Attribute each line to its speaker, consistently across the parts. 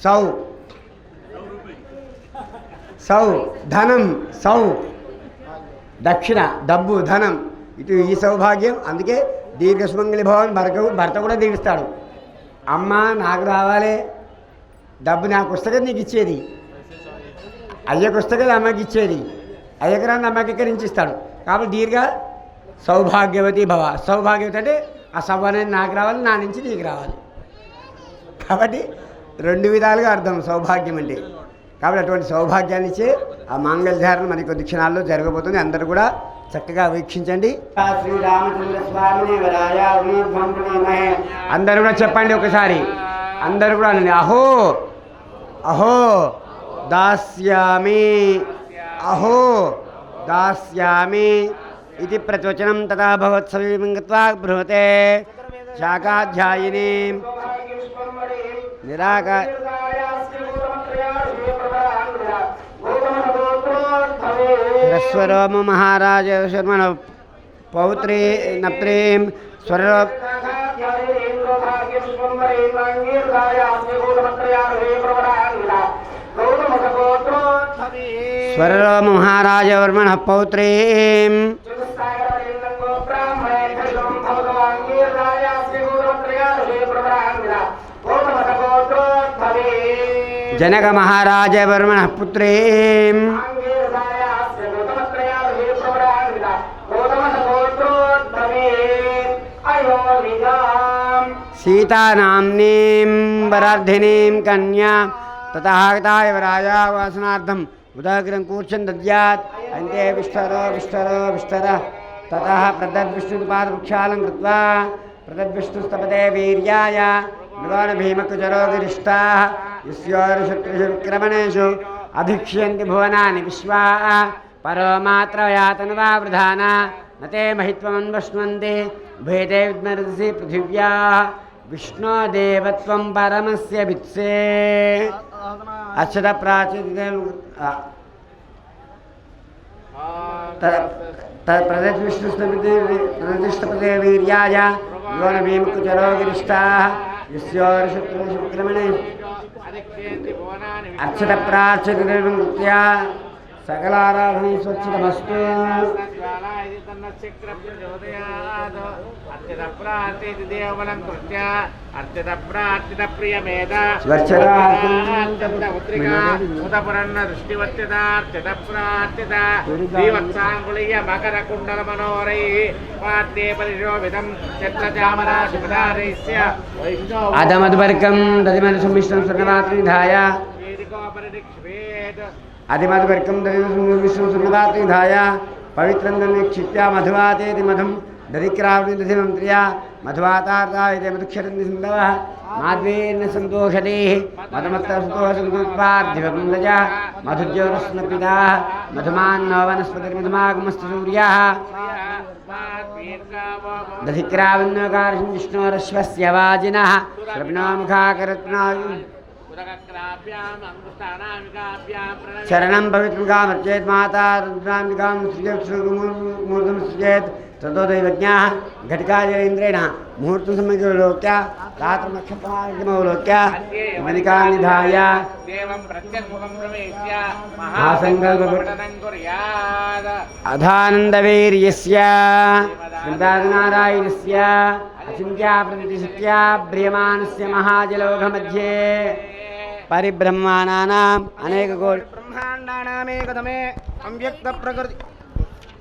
Speaker 1: సౌ సౌ ధనం సౌ దక్షిణ డబ్బు ధనం ఇటు ఈ సౌభాగ్యం. అందుకే దీర్ఘసుమంగళి భవన్ భర్త కూడా దీవిస్తాడు. అమ్మ నాకు రావాలి డబ్బు, నాకు వస్తే కదా నీకు ఇచ్చేది, అయ్యకు వస్తే కదా అమ్మకి ఇచ్చేది, అయ్యకు రాని అమ్మకి ఎక్కడి నుంచి ఇస్తాడు. కాబట్టి దీర్ఘ సౌభాగ్యవతి భవ. సౌభాగ్యవతి అంటే ఆ సౌ అనేది నాకు రావాలి, నా నుంచి నీకు రావాలి. కాబట్టి రెండు విధాలుగా అర్థం సౌభాగ్యం అంటే. కాబట్టి అటువంటి సౌభాగ్యాన్ని ఇచ్చే ఆ మాంగళ్యధారణ మనకి కొద్ది క్షణాల్లో జరగబోతుంది. అందరూ కూడా చక్కగా వీక్షించండి. శ్రీరామచంద్ర స్వామిని అందరూ కూడా చెప్పండి ఒకసారి, అందరూ కూడా అనండి. అహో అహో దాస్యామి, అహో దాస్యామి ఇది ప్రతివచనం. తదా భగవత్సవీం గత్వా బృహతే శాఖాధ్యాయిని స్వరోమ మహారాజ శర్మణ పౌత్రీ నప్త్రీం స్వరో స్వరరోమ మహారాజ వర్మణ పౌత్రీం జనక మహారాజ వర్మణ పుత్రీం సీతానామ్నీం వరార్ధినీం కన్యా తథాగతాయ రాజావాసనార్థం ఉదాగ్రం కూర్చొని దద్యాత్. అంతే విష్ఠరో విష్ఠరో విష్ఠర తతః ప్రదద్విష్ణుపాదవృక్షాలం కృత్వా ప్రదద్విష్ణుస్తపతే వీర్యాయ మృగాన భీమకుచరో గిరిష్టాః యస్యోర్శత్రుషు విక్రమణేషు అభిక్ష్యంతి భువనాని విశ్వా పరో మాత్రయాతనువా వృధాన నతే మహిత్వమన్వష్ణ్వంతి భేదే విద్మరసి పృథివ్యా విష్ణోదేవత్వం పరమస్య విత్సే అక్షత ప్రతిష్ఠపతే వీర్యాయ యోన భీమకుచరో గిరిష్టాః యస్యోర్శత్రుషు విక్రమణే అక్షత ప్రార్చనృత్యా సకలారాధన స్వచ్ఛతమస్తు. అదమద్వర్గం దదిమన సుమిష్టం స్వర్ణవాత్రిధాయ అధిమద్వర్గం విష్ణు సుర్ణవాత్రిధాయ పవిత్రం నిక్షిప్య మధువాతేతి మధుం దధిక్రావణి దధిమంత్ర్యా మధువాతార్థాయ మధుక్షరంది సింధవ మాధ్వేర్న సంతోషతే మధుమత్తసంతోషంపార్థివకుందజ మధుజ్యోరస్నపితా మధుమాన్నో వనస్పతిర్మధుమాగమస్తు సూర్యః దధిక్రావణ్యోకారశం విష్ణోరశ్వస్య వాజినః శ్రవణో ముఖాకరత్నాయు చరణం పవిత్రమర్చేత్ మాతా రుద్రాంబికాం మూర్తం సృజేత్ తతో దైవజ్ఞా ఘటికాజలేంద్రేణ ముహూర్తం సమయోక్య రాత్రనక్షత్రమాగమవలోక్య మణికానిధాయ అధానందవైర్యస్య స్మృతానారాయణస్య అచింత్యా ప్రతిశక్త్యా ప్రియమానస్య మహాజలోఘమధ్యే పరిబ్రహ్మాణానాం అనేక కోటి బ్రహ్మాండానామేకదమే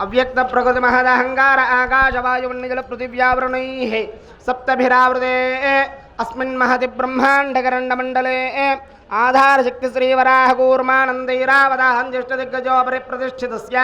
Speaker 1: అవ్యక్త ప్రకృతి మహదహంకార ఆకాశవాయుర్నిజల పృథివ్యావృణైః సప్తభిరావృతే అస్మిన్ మహతి బ్రహ్మాండకరండమండలే ఆధారశక్తి శ్రీవరాహ కూర్మానందైరావదాహం జ్యేష్ఠదిగ్గజో పరిప్రతిష్ఠితస్య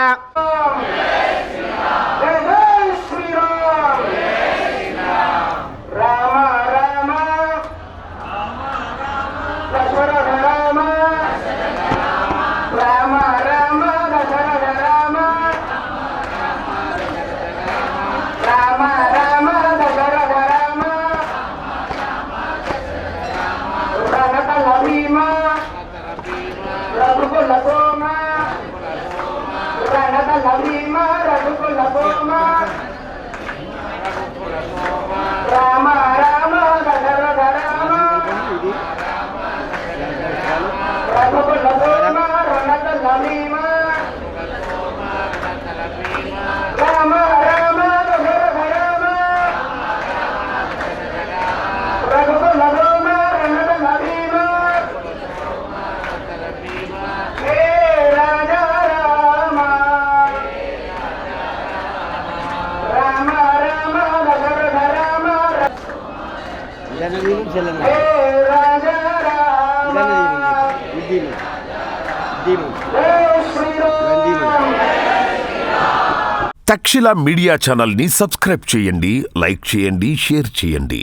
Speaker 1: రఘుకుల సోమ
Speaker 2: తక్షశిల మీడియా ఛానల్ని సబ్స్క్రైబ్ చేయండి, లైక్ చేయండి, షేర్ చేయండి.